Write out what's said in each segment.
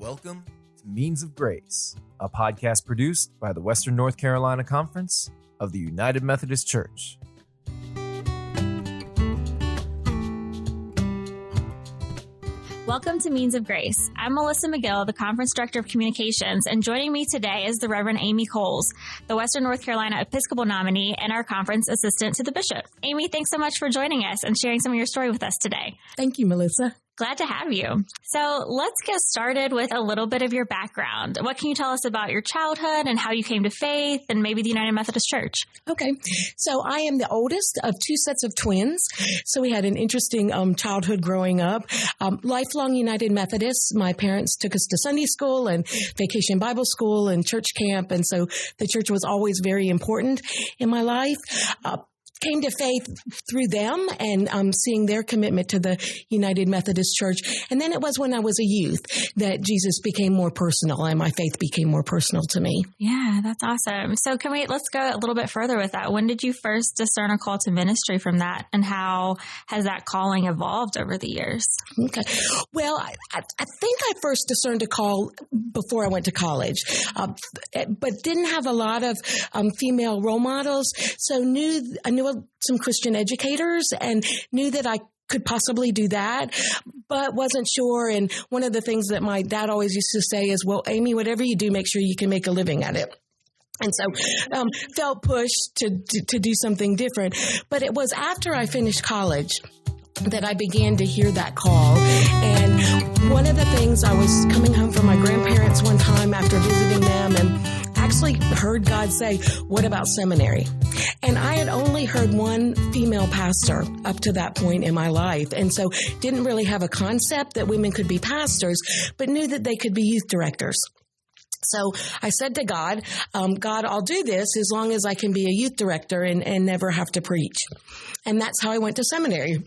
Welcome to Means of Grace, a podcast produced by the Western North Carolina Conference of the United Methodist Church. Welcome to Means of Grace. I'm Melissa McGill, the Conference Director of Communications, and joining me today is the Reverend Amy Coles, the Western North Carolina Episcopal nominee and our conference assistant to the bishop. Amy, thanks so much for joining us and sharing some of your story with us today. Thank you, Melissa. Glad to have you. So let's get started with a little bit of your background. What can you tell us about your childhood and how you came to faith and maybe the United Methodist Church? Okay. So I am the oldest of two sets of twins. So we had an interesting childhood growing up. Lifelong United Methodists. My parents took us to Sunday school and vacation Bible school and church camp. And so the church was always very important in my life. Came to faith through them and seeing their commitment to the United Methodist Church. And then it was when I was a youth that Jesus became more personal and my faith became more personal to me. Yeah, that's awesome. So let's go a little bit further with that. When did you first discern a call to ministry from that? And how has that calling evolved over the years? Okay. Well, I think I first discerned a call before I went to college, but didn't have a lot of female role models. So I knew some Christian educators and knew that I could possibly do that, but wasn't sure. And one of the things that my dad always used to say is, well, Amy, whatever you do, make sure you can make a living at it. And so felt pushed to do something different. But it was after I finished college that I began to hear that call. And one of the things, I was coming home from my grandparents one time after visiting them and actually heard God say, what about seminary? And I had only heard one female pastor up to that point in my life. And so didn't really have a concept that women could be pastors, but knew that they could be youth directors. So I said to God, God, I'll do this as long as I can be a youth director and never have to preach. And that's how I went to seminary,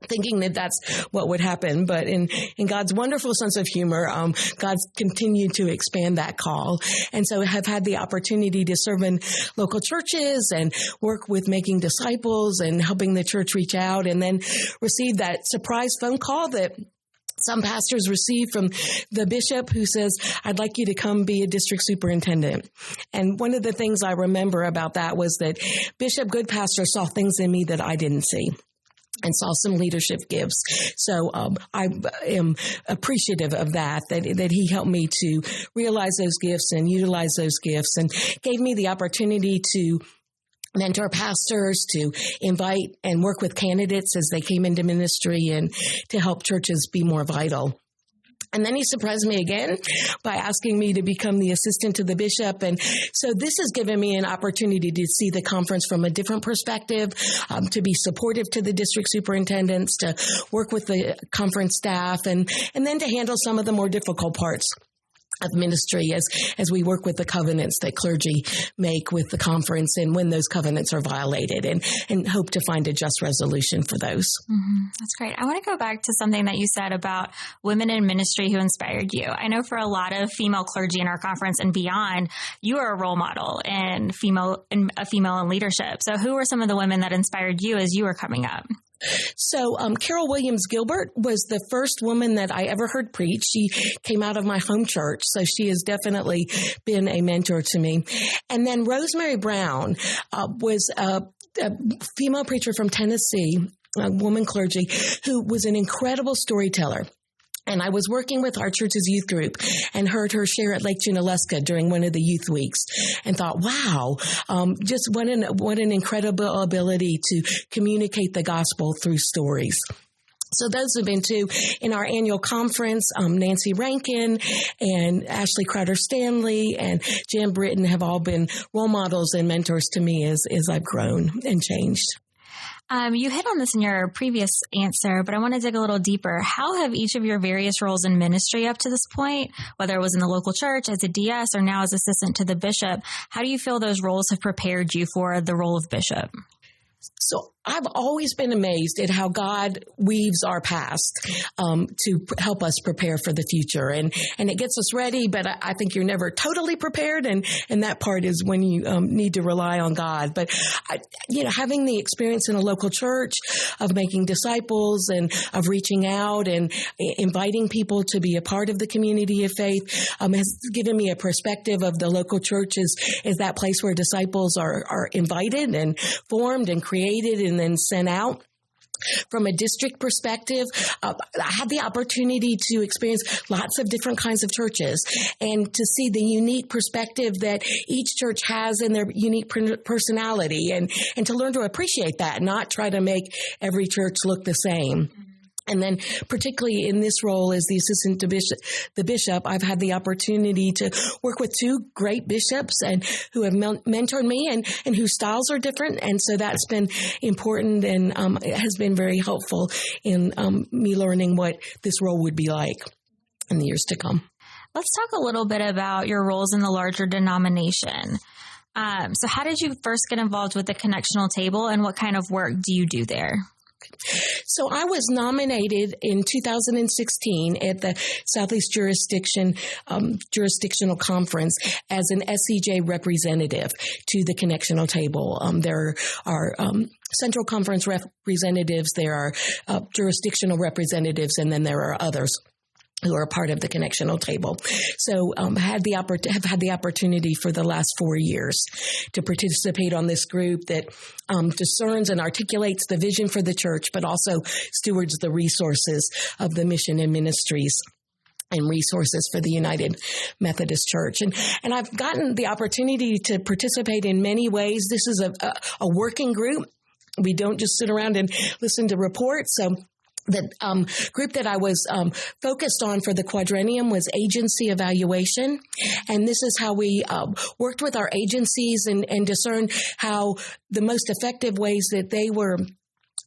thinking that that's what would happen. But in God's wonderful sense of humor, God's continued to expand that call. And so I have had the opportunity to serve in local churches and work with making disciples and helping the church reach out, and then receive that surprise phone call that some pastors receive from the bishop who says, I'd like you to come be a district superintendent. And one of the things I remember about that was that Bishop Goodpastor saw things in me that I didn't see, and saw some leadership gifts. So I am appreciative of that he helped me to realize those gifts and utilize those gifts, and gave me the opportunity to mentor pastors, to invite and work with candidates as they came into ministry, and to help churches be more vital. And then he surprised me again by asking me to become the assistant to the bishop. And so this has given me an opportunity to see the conference from a different perspective, to be supportive to the district superintendents, to work with the conference staff, and then to handle some of the more difficult parts of ministry as we work with the covenants that clergy make with the conference, and when those covenants are violated, and hope to find a just resolution for those. Mm-hmm. That's great. I want to go back to something that you said about women in ministry who inspired you. I know for a lot of female clergy in our conference and beyond, you are a role model in female in leadership. So who were some of the women that inspired you as you were coming up? So Carol Williams Gilbert was the first woman that I ever heard preach. She came out of my home church, so she has definitely been a mentor to me. And then Rosemary Brown was a female preacher from Tennessee, a woman clergy, who was an incredible storyteller. And I was working with our church's youth group and heard her share at Lake Junaluska during one of the youth weeks, and thought, wow, just what an incredible ability to communicate the gospel through stories. So those have been two. In our annual conference, Nancy Rankin and Ashley Crowder-Stanley and Jan Britton have all been role models and mentors to me as I've grown and changed. You hit on this in your previous answer, but I want to dig a little deeper. How have each of your various roles in ministry up to this point, whether it was in the local church, as a DS, or now as assistant to the bishop, how do you feel those roles have prepared you for the role of bishop? So I've always been amazed at how God weaves our past to help us prepare for the future. And it gets us ready, but I think you're never totally prepared. And that part is when you need to rely on God. But, having the experience in a local church of making disciples and of reaching out and inviting people to be a part of the community of faith has given me a perspective of the local church is that place where disciples are invited and formed and created and then sent out. From a district perspective, I had the opportunity to experience lots of different kinds of churches and to see the unique perspective that each church has in their unique personality and to learn to appreciate that, not try to make every church look the same. And then particularly in this role as the assistant to the bishop, I've had the opportunity to work with two great bishops and who have mentored me and whose styles are different. And so that's been important and it has been very helpful in me learning what this role would be like in the years to come. Let's talk a little bit about your roles in the larger denomination. So how did you first get involved with the connectional table and what kind of work do you do there? So I was nominated in 2016 at the Southeast Jurisdictional Conference as an SCJ representative to the connectional table. There are central conference representatives, there are jurisdictional representatives, and then there are others who are part of the connectional table. So have had the opportunity for the last 4 years to participate on this group that discerns and articulates the vision for the church, but also stewards the resources of the mission and ministries and resources for the United Methodist Church. And I've gotten the opportunity to participate in many ways. This is a working group. We don't just sit around and listen to reports. So the group that I was focused on for the quadrennium was agency evaluation. And this is how we worked with our agencies and discerned how the most effective ways that they were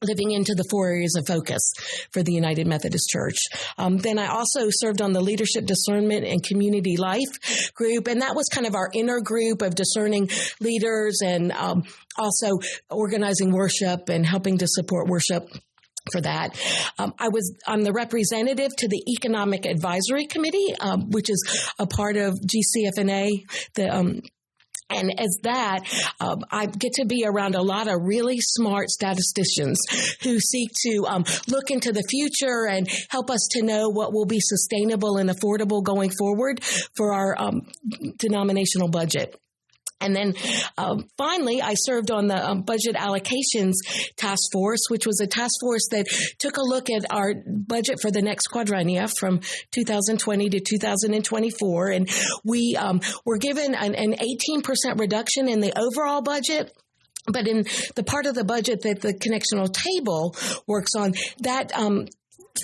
living into the 4 areas of focus for the United Methodist Church. Then I also served on the leadership discernment and community life group. And that was kind of our inner group of discerning leaders and also organizing worship and helping to support worship for that. I'm the representative to the Economic Advisory Committee, which is a part of GCFNA, and as that, I get to be around a lot of really smart statisticians who seek to look into the future and help us to know what will be sustainable and affordable going forward for our denominational budget. And then finally, I served on the budget allocations task force, which was a task force that took a look at our budget for the next quadrennia from 2020 to 2024. And we were given an 18% reduction in the overall budget. But in the part of the budget that the connectional table works on, that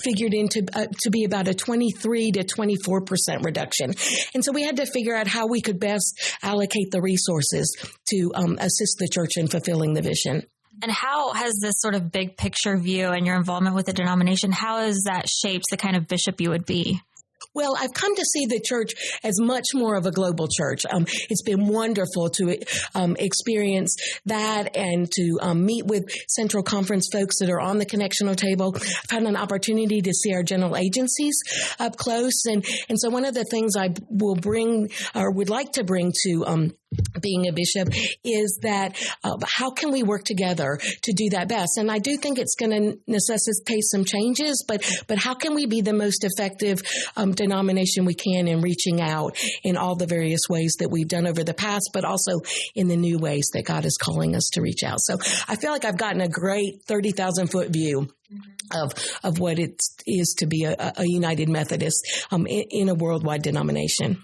figured into to be about a 23 to 24% reduction. And so we had to figure out how we could best allocate the resources to assist the church in fulfilling the vision. And how has this sort of big picture view and your involvement with the denomination, how has that shaped the kind of bishop you would be? Well, I've come to see the church as much more of a global church. It's been wonderful to experience that and to meet with Central Conference folks that are on the connectional table. I've had an opportunity to see our general agencies up close. And so one of the things I will bring or would like to bring to being a bishop is that how can we work together to do that best? And I do think it's going to necessitate some changes, but how can we be the most effective denomination we can in reaching out in all the various ways that we've done over the past, but also in the new ways that God is calling us to reach out. So I feel like I've gotten a great 30,000 foot view of what it is to be a United Methodist in a worldwide denomination.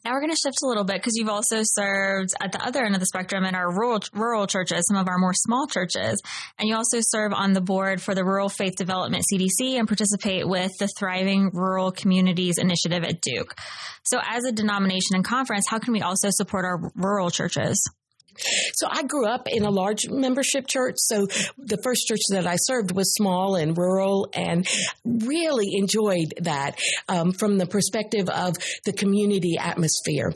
Now we're going to shift a little bit because you've also served at the other end of the spectrum in our rural churches, some of our more small churches. And you also serve on the board for the Rural Faith Development CDC and participate with the Thriving Rural Communities Initiative at Duke. So as a denomination and conference, how can we also support our rural churches? So I grew up in a large membership church. So the first church that I served was small and rural, and really enjoyed that from the perspective of the community atmosphere.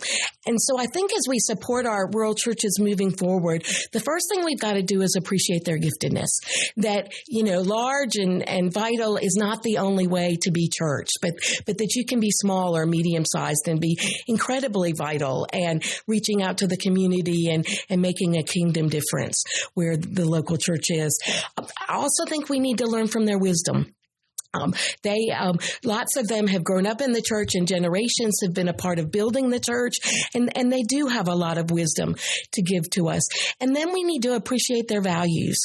And so I think as we support our rural churches moving forward, the first thing we've got to do is appreciate their giftedness. That, large and vital is not the only way to be church, but that you can be small or medium-sized and be incredibly vital and reaching out to the community and making a kingdom difference where the local church is. I also think we need to learn from their wisdom. Lots of them have grown up in the church, and generations have been a part of building the church, and they do have a lot of wisdom to give to us. And then we need to appreciate their values.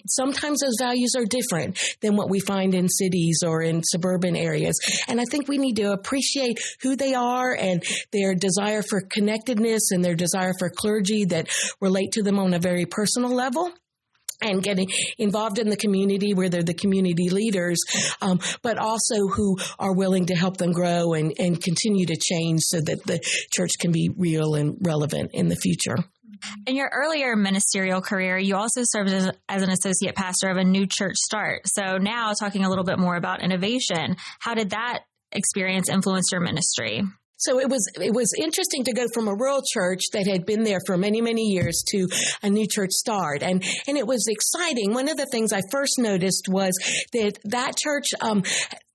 Sometimes those values are different than what we find in cities or in suburban areas. And I think we need to appreciate who they are and their desire for connectedness and their desire for clergy that relate to them on a very personal level, and getting involved in the community where they're the community leaders, but also who are willing to help them grow and continue to change so that the church can be real and relevant in the future. In your earlier ministerial career, you also served as an associate pastor of a new church start. So now talking a little bit more about innovation, how did that experience influence your ministry? So it was interesting to go from a rural church that had been there for many, many years to a new church start. And it was exciting. One of the things I first noticed was that church,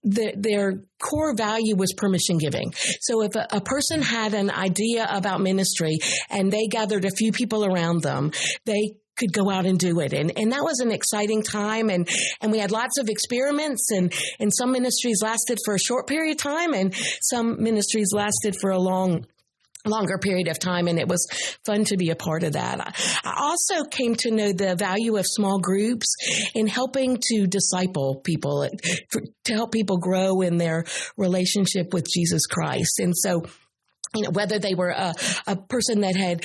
their core value was permission giving. So if a person had an idea about ministry and they gathered a few people around them, they could go out and do it. And that was an exciting time. And we had lots of experiments, and some ministries lasted for a short period of time, and some ministries lasted for a longer period of time, and it was fun to be a part of that. I also came to know the value of small groups in helping to disciple people, to help people grow in their relationship with Jesus Christ. And so, whether they were a person that had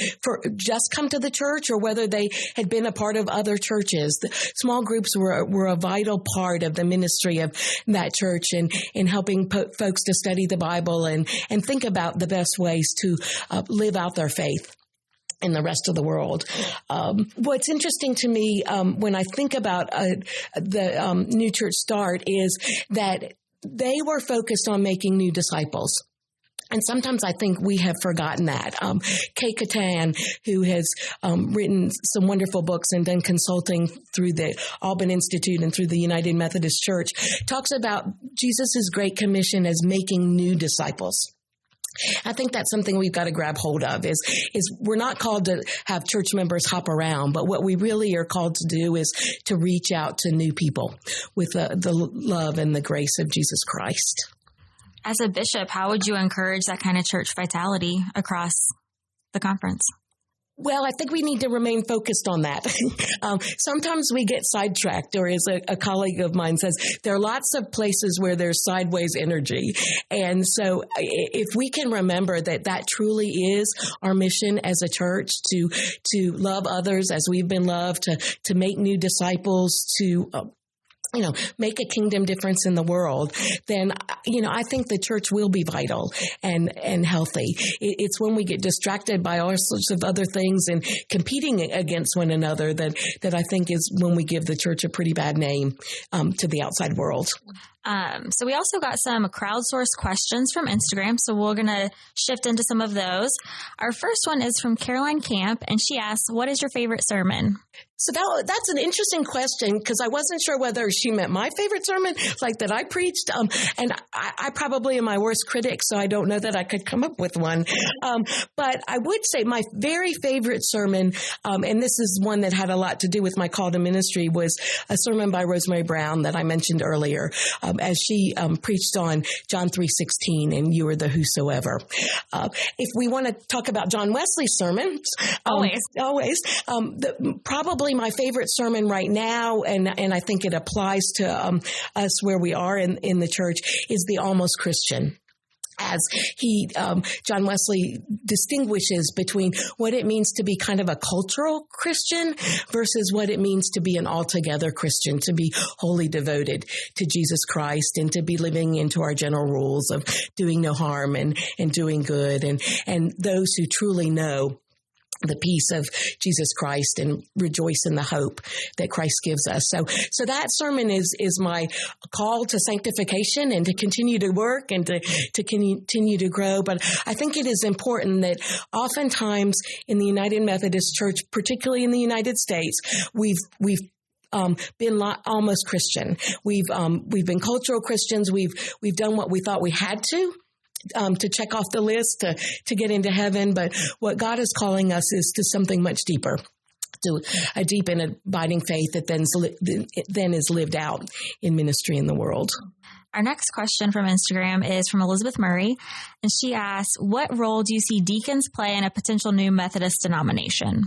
just come to the church or whether they had been a part of other churches, the small groups were a vital part of the ministry of that church and in helping folks to study the Bible and think about the best ways to live out their faith in the rest of the world. What's interesting to me when I think about the new church start is that they were focused on making new disciples. And sometimes I think we have forgotten that. Kay Catan, who has written some wonderful books and done consulting through the Alban Institute and through the United Methodist Church, talks about Jesus' Great Commission as making new disciples. I think that's something we've got to grab hold of is we're not called to have church members hop around, but what we really are called to do is to reach out to new people with the love and the grace of Jesus Christ. As a bishop, how would you encourage that kind of church vitality across the conference? Well, I think we need to remain focused on that. Sometimes we get sidetracked, or as a colleague of mine says, there are lots of places where there's sideways energy. And so if we can remember that truly is our mission as a church, to love others as we've been loved, to make new disciples, to make a kingdom difference in the world, then, I think the church will be vital and healthy. It's when we get distracted by all sorts of other things and competing against one another that I think is when we give the church a pretty bad name to the outside world. So we also got some crowdsourced questions from Instagram, so we're going to shift into some of those. Our first one is from Caroline Camp, and she asks, what is your favorite sermon? So that's an interesting question, because I wasn't sure whether she meant my favorite sermon, like that I preached. And I probably am my worst critic, so I don't know that I could come up with one. But I would say my very favorite sermon, and this is one that had a lot to do with my call to ministry, was a sermon by Rosemary Brown that I mentioned earlier, as she preached on John 3:16, and you are the whosoever. If we want to talk about John Wesley's sermons, always, probably my favorite sermon right now, and I think it applies to us where we are in the church, is the Almost Christian. As John Wesley distinguishes between what it means to be kind of a cultural Christian versus what it means to be an altogether Christian, to be wholly devoted to Jesus Christ and to be living into our general rules of doing no harm and doing good, and those who truly know the peace of Jesus Christ and rejoice in the hope that Christ gives us. So that sermon is my call to sanctification and to continue to work and to continue to grow. But I think it is important that oftentimes in the United Methodist Church, particularly in the United States, we've been almost Christian. We've been cultural Christians. We've done what we thought we had to check off the list to get into heaven. But what God is calling us is to something much deeper, to a deep and abiding faith that then is lived out in ministry in the world. Our next question from Instagram is from Elizabeth Murray, and she asks, what role do you see deacons play in a potential new Methodist denomination?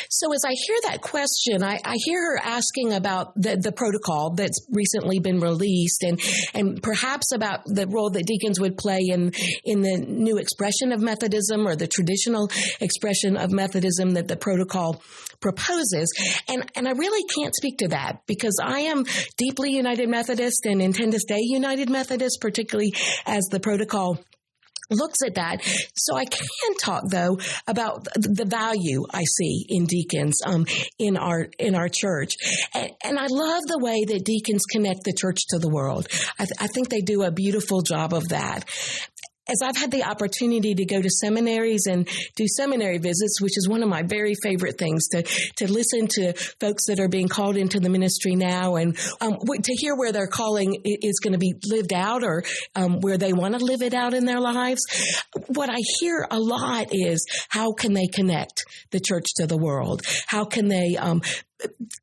So as I hear that question, I hear her asking about the protocol that's recently been released and perhaps about the role that deacons would play in the new expression of Methodism or the traditional expression of Methodism that the protocol proposes. And I really can't speak to that because I am deeply United Methodist and intend to stay United Methodist, particularly as the protocol looks at that. So I can talk, though, about the value I see in deacons in our church. And I love the way that deacons connect the church to the world. I think they do a beautiful job of that. As I've had the opportunity to go to seminaries and do seminary visits, which is one of my very favorite things, to listen to folks that are being called into the ministry now and to hear where their calling is going to be lived out or where they want to live it out in their lives. What I hear a lot is how can they connect the church to the world? How can they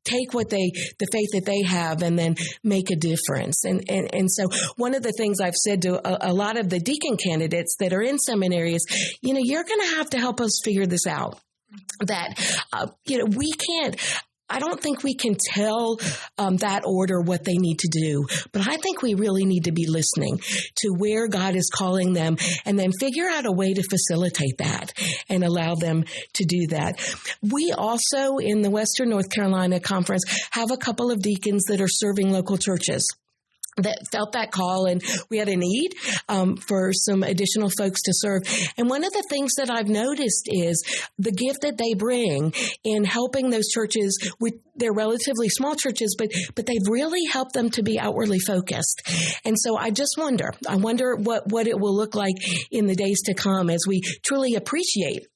take the faith that they have and then make a difference. And so one of the things I've said to a lot of the deacon candidates that are in seminary is, you're going to have to help us figure this out. That, we can't, I don't think we can tell that order what they need to do, but I think we really need to be listening to where God is calling them and then figure out a way to facilitate that and allow them to do that. We also, in the Western North Carolina Conference, have a couple of deacons that are serving local churches that felt that call, and we had a need for some additional folks to serve. And one of the things that I've noticed is the gift that they bring in helping those churches with their relatively small churches, but they've really helped them to be outwardly focused. And so I wonder what it will look like in the days to come as we truly appreciate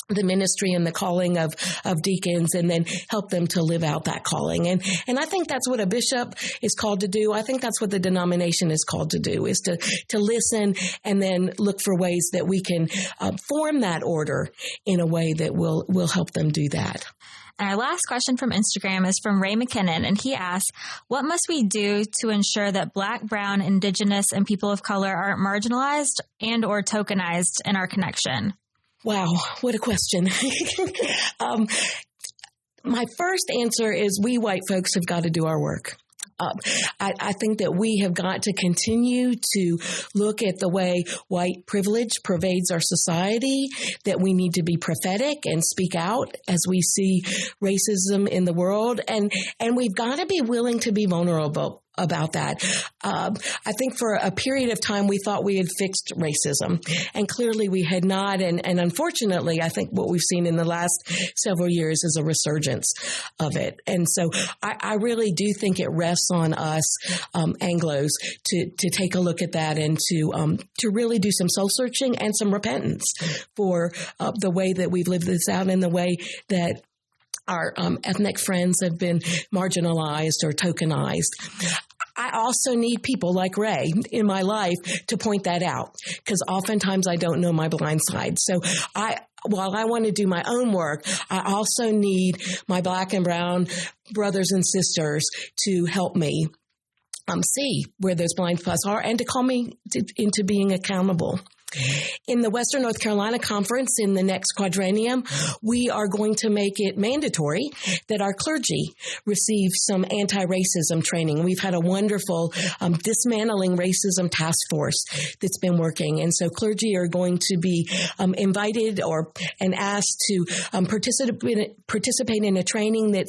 the ministry and the calling of deacons and then help them to live out that calling. And I think that's what a bishop is called to do. I think that's what the denomination is called to do, is to listen and then look for ways that we can form that order in a way that will help them do that. And our last question from Instagram is from Ray McKinnon, and he asks, what must we do to ensure that Black, Brown, Indigenous, and people of color aren't marginalized and or tokenized in our connection? Wow, what a question. My first answer is we white folks have got to do our work. I think that we have got to continue to look at the way white privilege pervades our society, that we need to be prophetic and speak out as we see racism in the world. And we've got to be willing to be vulnerable about that. I think for a period of time, we thought we had fixed racism, and clearly we had not. And unfortunately, I think what we've seen in the last several years is a resurgence of it. And so I really do think it rests on us, Anglos, to take a look at that and to really do some soul searching and some repentance for the way that we've lived this out and the way that our ethnic friends have been marginalized or tokenized. I also need people like Ray in my life to point that out, because oftentimes I don't know my blind side. So while I want to do my own work, I also need my Black and Brown brothers and sisters to help me see where those blind spots are and to call me into being accountable. In the Western North Carolina Conference in the next quadrennium, we are going to make it mandatory that our clergy receive some anti-racism training. We've had a wonderful dismantling racism task force that's been working. And so clergy are going to be invited and asked to participate in a training that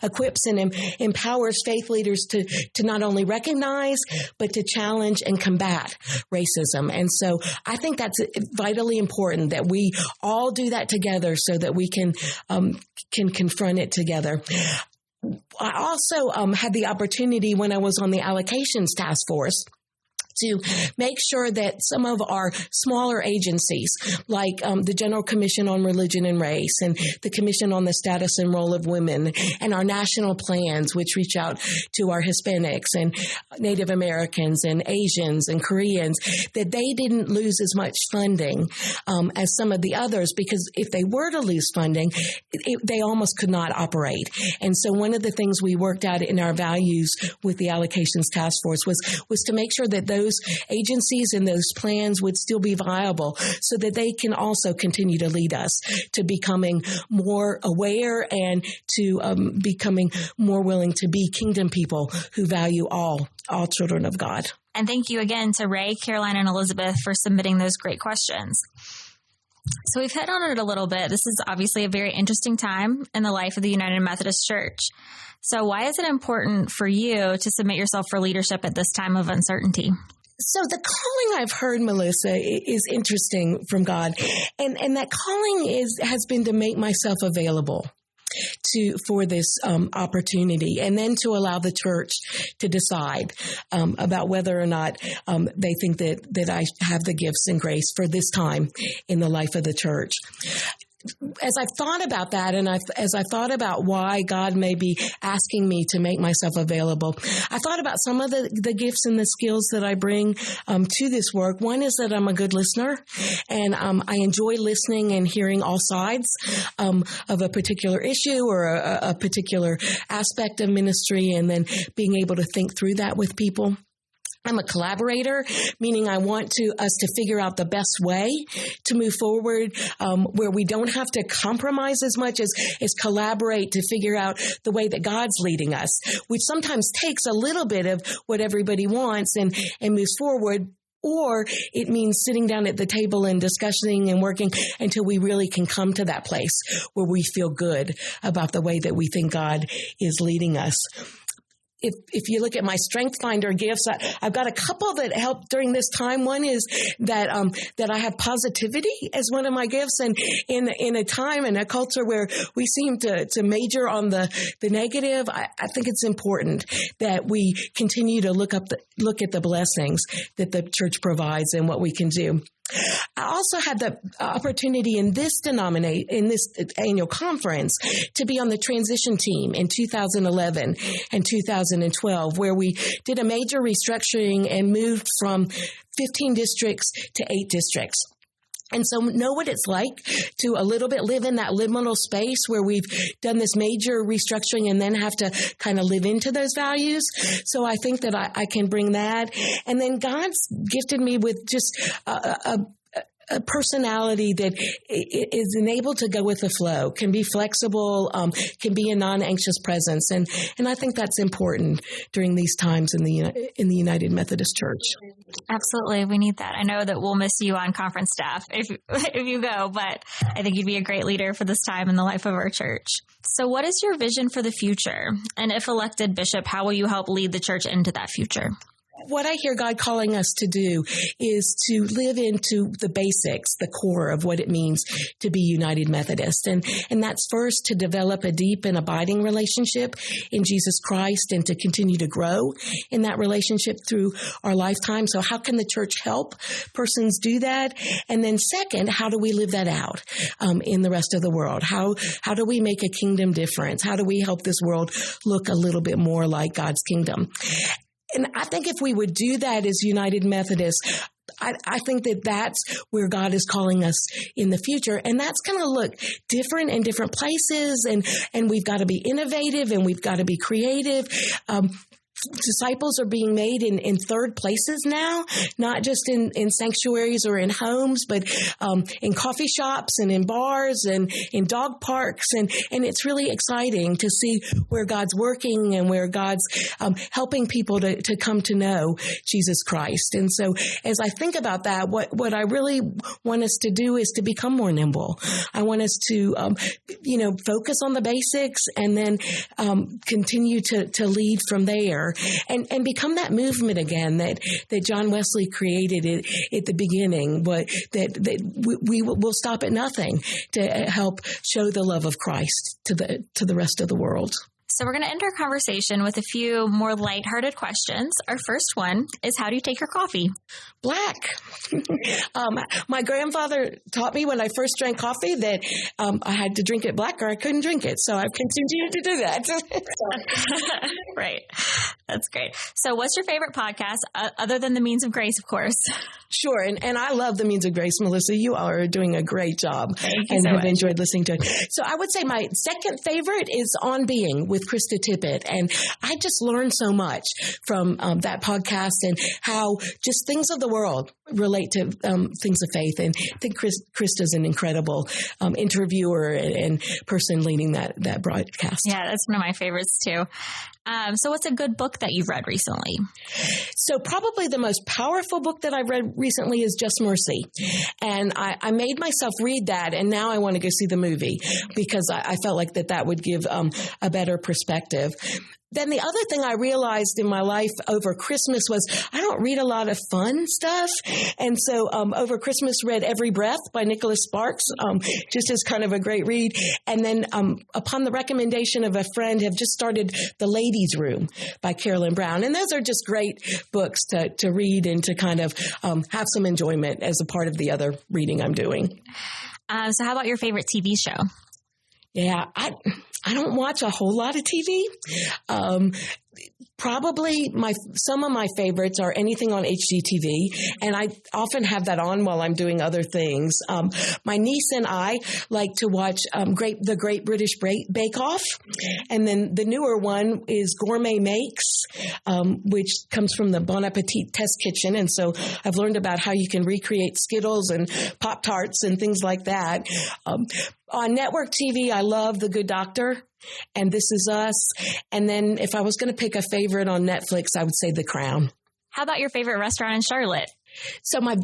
equips and empowers faith leaders to not only recognize, but to challenge and combat racism. And so I think that's vitally important that we all do that together so that we can confront it together. I also had the opportunity when I was on the allocations task force to make sure that some of our smaller agencies, like the General Commission on Religion and Race and the Commission on the Status and Role of Women, and our national plans, which reach out to our Hispanics and Native Americans and Asians and Koreans, that they didn't lose as much funding as some of the others, because if they were to lose funding, they almost could not operate. And so one of the things we worked out in our values with the allocations task force was to make sure that those agencies and those plans would still be viable so that they can also continue to lead us to becoming more aware and to becoming more willing to be kingdom people who value all children of God. And thank you again to Ray, Caroline, and Elizabeth for submitting those great questions. So we've hit on it a little bit. This is obviously a very interesting time in the life of the United Methodist Church. So why is it important for you to submit yourself for leadership at this time of uncertainty? So the calling I've heard, Melissa, is interesting from God. And that calling has been to make myself available for this opportunity, and then to allow the church to decide about whether or not they think that I have the gifts and grace for this time in the life of the church. As I've thought about that, and as I thought about why God may be asking me to make myself available, I thought about some of the gifts and the skills that I bring to this work. One is that I'm a good listener, and I enjoy listening and hearing all sides of a particular issue or a particular aspect of ministry, and then being able to think through that with people. I'm a collaborator, meaning I want us to figure out the best way to move forward, where we don't have to compromise as much as collaborate to figure out the way that God's leading us, which sometimes takes a little bit of what everybody wants and moves forward. Or it means sitting down at the table and discussing and working until we really can come to that place where we feel good about the way that we think God is leading us. If you look at my Strength Finder gifts, I've got a couple that help during this time. One is that I have positivity as one of my gifts, and in a time and a culture where we seem to major on the negative, I think it's important that we continue to look at the blessings that the church provides and what we can do. I also had the opportunity in this annual conference to be on the transition team in 2011 and 2012, where we did a major restructuring and moved from 15 districts to 8 districts. And so know what it's like to a little bit live in that liminal space where we've done this major restructuring and then have to kind of live into those values. So I think that I can bring that. And then God's gifted me with just a personality that is enabled to go with the flow, can be flexible, can be a non-anxious presence. And I think that's important during these times in the United Methodist Church. Absolutely. We need that. I know that we'll miss you on conference staff if you go, but I think you'd be a great leader for this time in the life of our church. So what is your vision for the future? And if elected bishop, how will you help lead the church into that future? What I hear God calling us to do is to live into the basics, the core of what it means to be United Methodist. And that's first to develop a deep and abiding relationship in Jesus Christ and to continue to grow in that relationship through our lifetime. So how can the church help persons do that? And then second, how do we live that out in the rest of the world? How do we make a kingdom difference? How do we help this world look a little bit more like God's kingdom? And I think if we would do that as United Methodists, I think that that's where God is calling us in the future. And that's going to look different in different places. And we've got to be innovative and we've got to be creative. Disciples are being made in third places now, not just in sanctuaries or in homes, but in coffee shops and in bars and in dog parks. And it's really exciting to see where God's working and where God's helping people to come to know Jesus Christ. And so as I think about that, what I really want us to do is to become more nimble. I want us to, focus on the basics and then continue to lead from there. more and become that movement again that John Wesley created at the beginning, but that we will stop at nothing to help show the love of Christ to the rest of the world. So we're going to end our conversation with a few more lighthearted questions. Our first one is, how do you take your coffee? Black. My grandfather taught me when I first drank coffee that I had to drink it black or I couldn't drink it. So I've continued to do that. Right. That's great. So what's your favorite podcast other than The Means of Grace, of course? Sure. And I love The Means of Grace, Melissa. You are doing a great job. Thank you and so have much. Enjoyed listening to it. So I would say my second favorite is On Being with Krista Tippett. And I just learned so much from that podcast and how just things of the world relate to things of faith. And I think Krista's an incredible interviewer and person leading that broadcast. Yeah, that's one of my favorites too. So what's a good book that you've read recently? So probably the most powerful book that I've read recently is Just Mercy. And I made myself read that, and now I want to go see the movie because I felt like that would give a better perspective. Then the other thing I realized in my life over Christmas was I don't read a lot of fun stuff. And so over Christmas read Every Breath by Nicholas Sparks, just as kind of a great read. And then upon the recommendation of a friend, have just started The Ladies' Room by Carolyn Brown. And those are just great books to read and to kind of have some enjoyment as a part of the other reading I'm doing. So how about your favorite TV show? Yeah, I don't watch a whole lot of TV. Probably some of my favorites are anything on HGTV, and I often have that on while I'm doing other things. My niece and I like to watch the Great British Bake Off, and then the newer one is Gourmet Makes, which comes from the Bon Appetit Test Kitchen, and so I've learned about how you can recreate Skittles and Pop-Tarts and things like that. On network TV, I love The Good Doctor and This Is Us. And then if I was going to pick a favorite on Netflix, I would say The Crown. How about your favorite restaurant in Charlotte? So my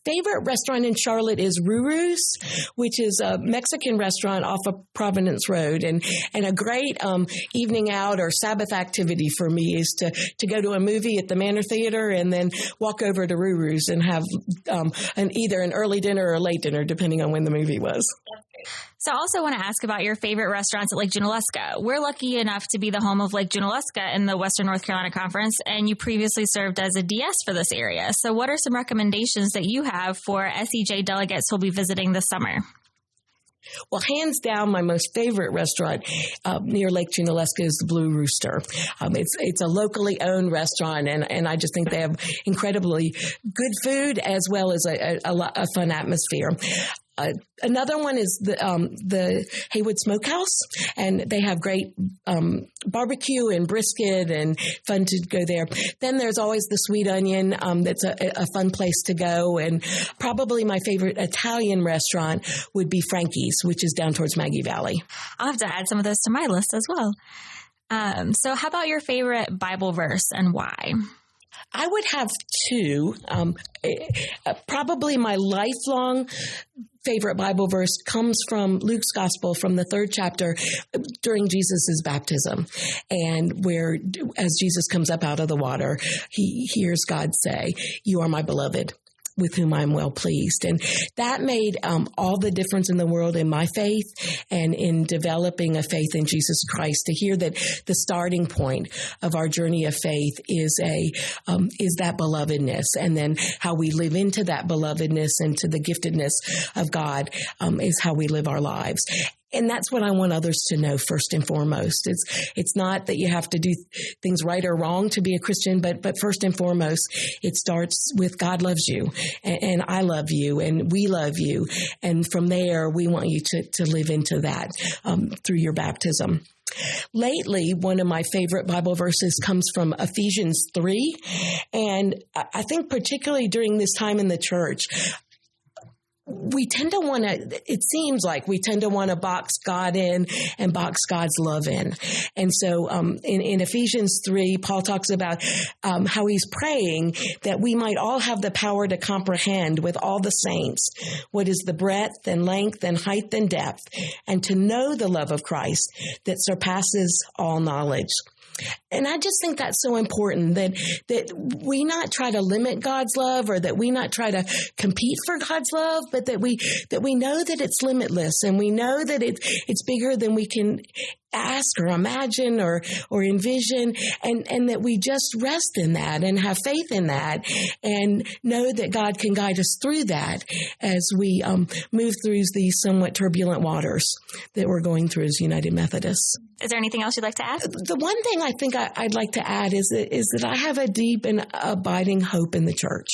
favorite restaurant in Charlotte is Ruru's, which is a Mexican restaurant off of Providence Road. And a great evening out or Sabbath activity for me is to go to a movie at the Manor Theater and then walk over to Ruru's and have either an early dinner or a late dinner, depending on when the movie was. So I also want to ask about your favorite restaurants at Lake Junaluska. We're lucky enough to be the home of Lake Junaluska in the Western North Carolina Conference, and you previously served as a DS for this area. So what are some recommendations that you have for SEJ delegates who'll be visiting this summer? Well, hands down, my most favorite restaurant near Lake Junaluska is the Blue Rooster. It's a locally owned restaurant, and I just think they have incredibly good food as well as a fun atmosphere. Another one is the Haywood Smokehouse, and they have great barbecue and brisket and fun to go there. Then there's always the Sweet Onion. That's a fun place to go. And probably my favorite Italian restaurant would be Frankie's, which is down towards Maggie Valley. I'll have to add some of those to my list as well. So how about your favorite Bible verse and why? I would have two. Probably my lifelong favorite Bible verse comes from Luke's Gospel from the 3rd chapter during Jesus's baptism, and where as Jesus comes up out of the water, he hears God say, "You are my beloved, with whom I am well pleased." And that made all the difference in the world in my faith and in developing a faith in Jesus Christ, to hear that the starting point of our journey of faith is that belovedness, and then how we live into that belovedness and to the giftedness of God is how we live our lives. And that's what I want others to know first and foremost. It's not that you have to do things right or wrong to be a Christian, but first and foremost, it starts with God loves you and I love you and we love you. And from there, we want you to live into that through your baptism. Lately, one of my favorite Bible verses comes from Ephesians 3. And I think particularly during this time in the church, we tend to want to, it seems like we tend to want to box God in and box God's love in. And so in Ephesians 3, Paul talks about how he's praying that we might all have the power to comprehend with all the saints what is the breadth and length and height and depth, and to know the love of Christ that surpasses all knowledge. And I just think that's so important that we not try to limit God's love, or that we not try to compete for God's love, but that we know that it's limitless, and we know that it's bigger than we can ask or imagine or envision, and that we just rest in that and have faith in that and know that God can guide us through that as we move through these somewhat turbulent waters that we're going through as United Methodists. Is there anything else you'd like to add? The one thing I think I'd like to add is that I have a deep and abiding hope in the church.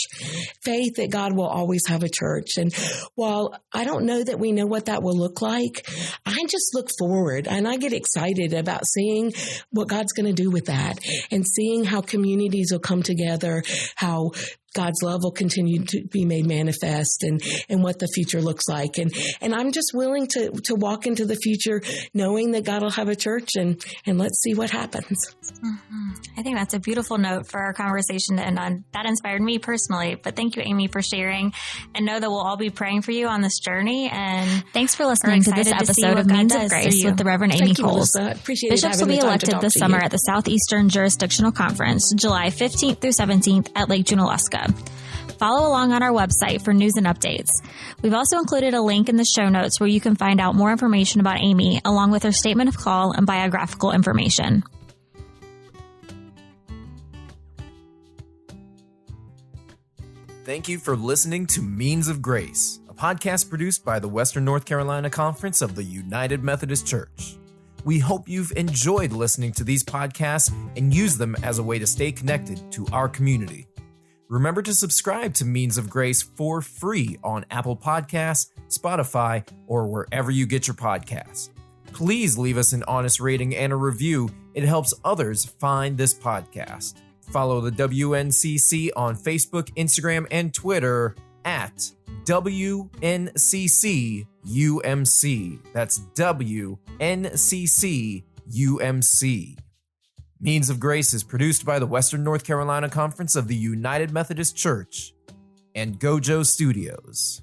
Faith that God will always have a church. And while I don't know that we know what that will look like, I just look forward and I get excited about seeing what God's going to do with that, and seeing how communities will come together, how God's love will continue to be made manifest, and what the future looks like. And I'm just willing to walk into the future knowing that God will have a church, and let's see what happens. Mm-hmm. I think that's a beautiful note for our conversation to end on. That inspired me personally, but thank you, Amy, for sharing, and know that we'll all be praying for you on this journey. And thanks for listening to this episode of Means of Grace with the Reverend Amy Coles. Bishops will be elected this summer at the Southeastern Jurisdictional Conference, July 15th through 17th at Lake Junaluska. Follow along on our website for news and updates. We've also included a link in the show notes where you can find out more information about Amy, along with her statement of call and biographical information. Thank you for listening to Means of Grace, a podcast produced by the Western North Carolina Conference of the United Methodist Church. We hope you've enjoyed listening to these podcasts and use them as a way to stay connected to our community. Remember to subscribe to Means of Grace for free on Apple Podcasts, Spotify, or wherever you get your podcasts. Please leave us an honest rating and a review. It helps others find this podcast. Follow the WNCC on Facebook, Instagram, and Twitter at WNCC UMC. That's WNCC UMC. Means of Grace is produced by the Western North Carolina Conference of the United Methodist Church and Gojo Studios.